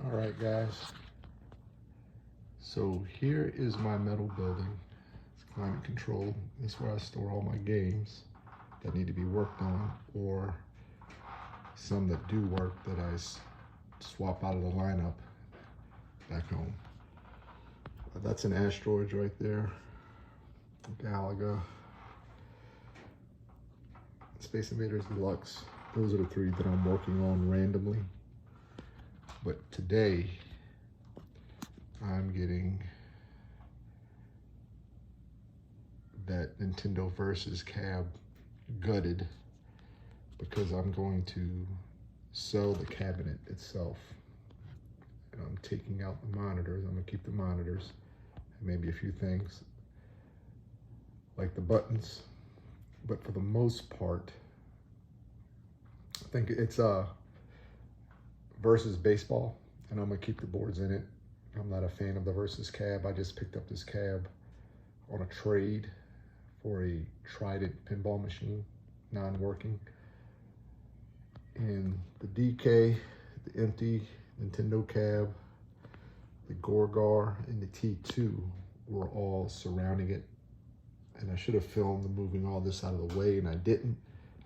All right, guys. So here is my metal building. It's climate controlled. This is where I store all my games that need to be worked on, or some that do work that I swap out of the lineup back home. That's an Asteroids right there. Galaga. Space Invaders Deluxe. Those are the three that I'm working on randomly. But today, I'm getting that Nintendo Versus cab gutted because I'm going to sell the cabinet itself. And I'm taking out the monitors. I'm gonna keep the monitors and maybe a few things like the buttons. But for the most part, I think it's a Versus baseball, and I'm gonna keep the boards in it. I'm not a fan of the Versus cab. I just picked up this cab on a trade for a Trident pinball machine, non-working. And the DK, the empty Nintendo cab, the Gorgar, and the T2 were all surrounding it. And I should have filmed moving all this out of the way, and I didn't.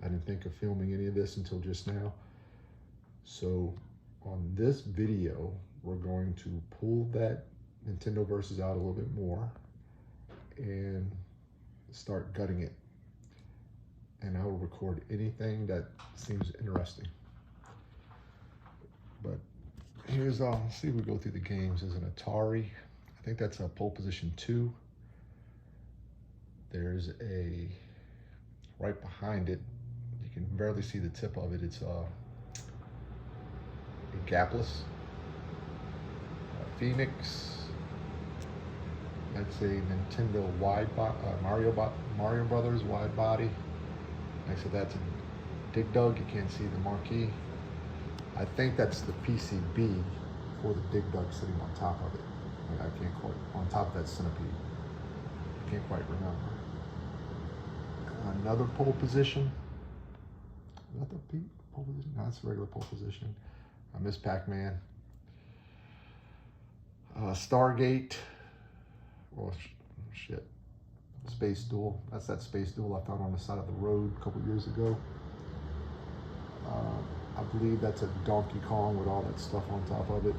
I didn't think of filming any of this until just now. So on this video, we're going to pull that Nintendo Versus out a little bit more and start gutting it. And I will record anything that seems interesting. But here's, see if we go through the games. There's an Atari. I think that's a Pole Position 2. There's a, right behind it, you can barely see the tip of it. It's a gapless. Phoenix. That's a Nintendo wide body, Mario Brothers wide body. Next to that's a Dig Dug. You can't see the marquee. I think that's the PCB for the Dig Dug sitting on top of it. I can't quite, on top of that centipede. I can't quite remember. Another pole position. Is that the pole position? No, that's a regular pole position. Miss Pac-Man. Stargate. Oh, shit. Space Duel. That's that Space Duel I found on the side of the road a couple years ago. I believe that's a Donkey Kong with all that stuff on top of it.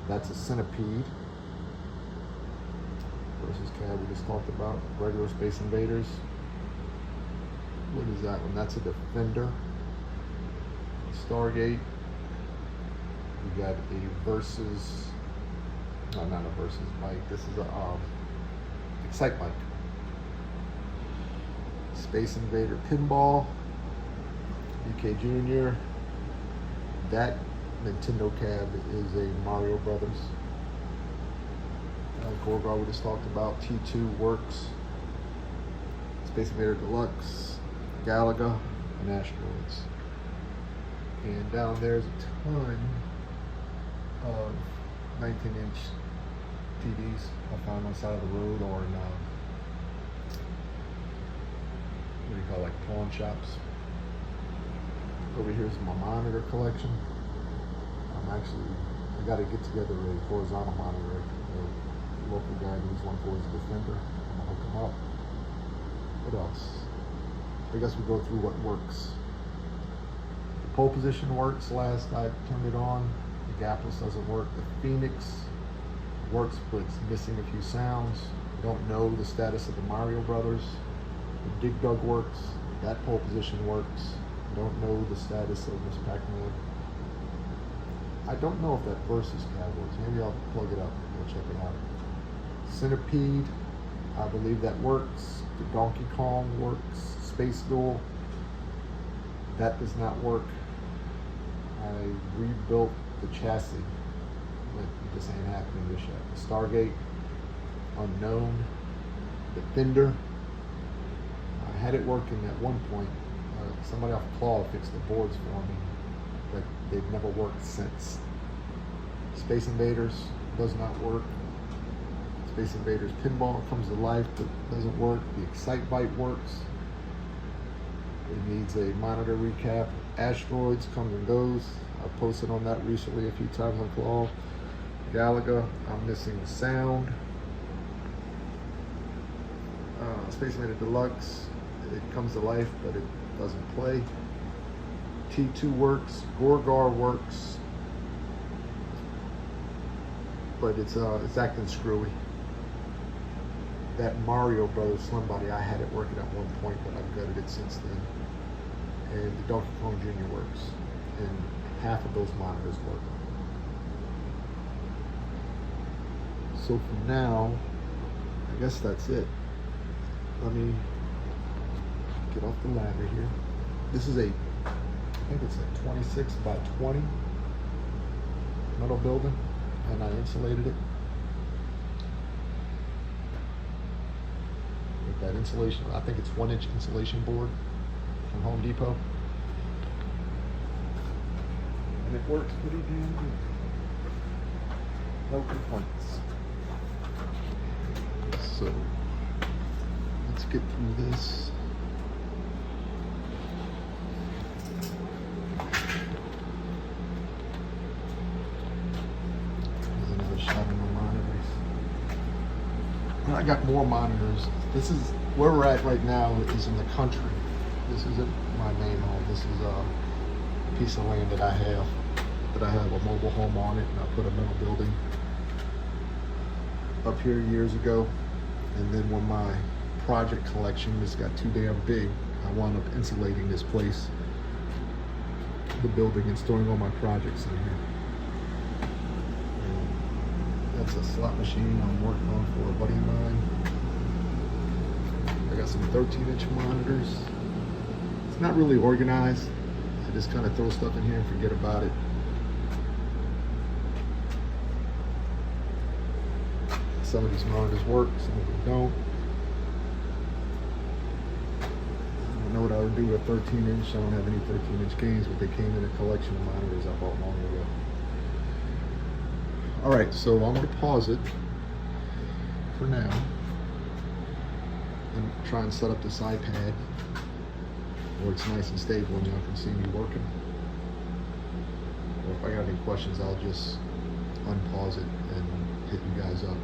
That's a Centipede. Versus cab we just talked about. Regular Space Invaders. What is that one? That's a Defender. Stargate. We got a Versus. No, not a Versus bike. This is a Excite bike. Space Invader Pinball. DK Jr. That Nintendo cab is a Mario Brothers. Gorgar we just talked about. T2 works. Space Invader Deluxe. Galaga, and Asteroids. And down there's a ton of 19-inch TVs I found on the side of the road or in, what do you call it, like pawn shops. Over here's my monitor collection. I got to get together a horizontal monitor. The local guy needs one for his Defender. I'm gonna hook him up. What else? I guess we go through what works. The pole position works. Last I turned it on. The gapless doesn't work. The Phoenix works, but it's missing a few sounds. I don't know the status of the Mario Brothers. The Dig Dug works. That pole position works. I don't know the status of Miss Pac-Man. I don't know if that Versus cab works. Maybe I'll plug it up and go check it out. Centipede, I believe that works. The Donkey Kong works. Space Duel, that does not work. I rebuilt the chassis, but it just ain't happening this yet. Stargate, unknown. Defender, I had it working at one point. Somebody off Claw fixed the boards for me, but they've never worked since. Space Invaders does not work. Space Invaders Pinball comes to life but doesn't work. The Excite Bite works. It needs a monitor recap. Asteroids comes and goes. I've posted on that recently a few times on Claw. Galaga, I'm missing sound. Space Marine Deluxe, it comes to life, but it doesn't play. T2 works, Gorgar works, but it's acting screwy. That Mario Brothers Slim Body, I had it working at one point, but I've gutted it since then. And the Donkey Kong Jr. works, and half of those monitors work. So for now, I guess that's it. Let me get off the ladder here. This is I think it's a 26 by 20 metal building, and I insulated it with that insulation. I think it's 1-inch insulation board from Home Depot, and it works pretty damn good. No complaints. So let's get through this. There's another shot of my monitors. And I got more monitors. This is where we're at right now, is in the country. This isn't my main home. This is a piece of land that I have a mobile home on it, and I put a metal building up here years ago. And then when my project collection just got too damn big, I wound up insulating this place, the building, and storing all my projects in here. And that's a slot machine I'm working on for a buddy of mine. I got some 13-inch monitors. It's not really organized. I just kind of throw stuff in here and forget about it. Some of these monitors work, some of them don't. I don't know what I would do with a 13-inch. I don't have any 13-inch games, but they came in a collection of monitors I bought long ago. All right, so I'm going to pause it for now and try and set up this iPad where it's nice and stable and y'all can see me working. Or if I got any questions, I'll just unpause it and hit you guys up.